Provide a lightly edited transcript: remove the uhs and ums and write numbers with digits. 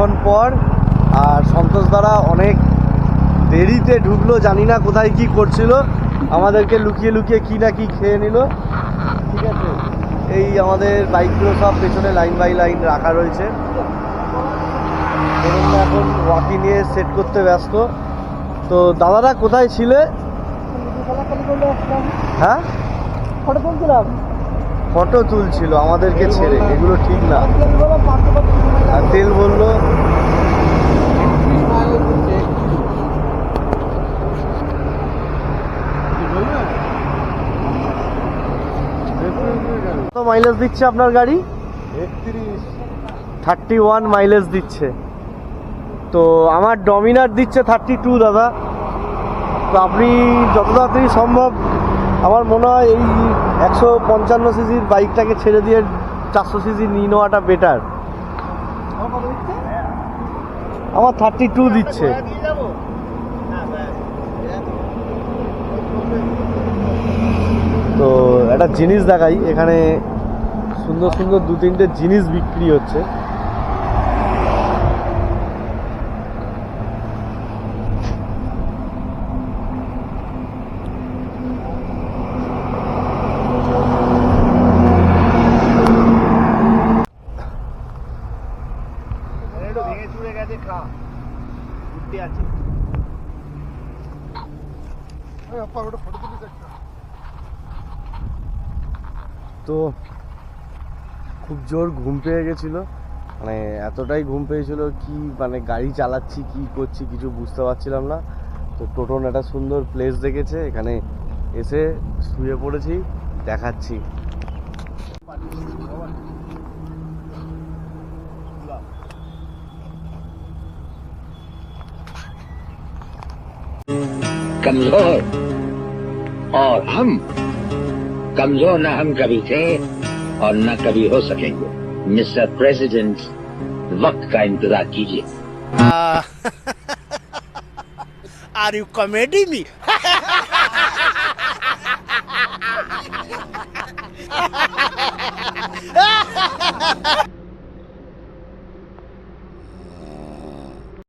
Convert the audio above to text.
অনেকক্ষণ পর। আর সন্তোষ দ্বারা অনেক দেরিতে ঢুকলো, জানি না কোথায় কি করছিল, আমাদেরকে লুকিয়ে লুকিয়ে কি না কি খেয়ে নিল। ঠিক আছে, এই আমাদের বাইকগুলো সব পেছনে লাইন বাই লাইন রাখা রয়েছে। এখন ওয়াকি নিয়ে সেট করতে ব্যস্ত। তো দাদারা কোথায় ছিলে? হ্যাঁ, ফটো তুলছিল আমাদেরকে ছেড়ে, এগুলো ঠিক না। আর তেল বললো কত মাইলেজ দিচ্ছে আপনার গাড়ি? 31 মাইলেজ দিচ্ছে। তো আমার ডমিনার দিচ্ছে 32 দাদা। তো আপনি যত তাড়াতাড়ি সম্ভব, আমার মনে হয় এই 155 সিসির বাইকটাকে ছেড়ে দিয়ে 400 সিসি নিয়ে নেওয়াটা বেটার। আমার 32 দিচ্ছে। তো একটা জিনিস দেখাই, এখানে সুন্দর সুন্দর 2-3টে জিনিস বিক্রি হচ্ছে। তো খুব জোর ঘুম পেয়ে গেছিলো, মানে এতটাই ঘুম পেয়েছিল কি, মানে গাড়ি চালাচ্ছি কি করছি কিছু বুঝতে পারছিলাম না। তো টোটোন একটা সুন্দর প্লেস দেখেছে, এখানে এসে শুয়ে পড়েছি, দেখাচ্ছি। कमजोर और हम कमजोर न हम कभी थे और न कभी हो सकेंगे। मिस्टर प्रेसिडेंट, वक्त का इंतजार कीजिए। Are you comedy me?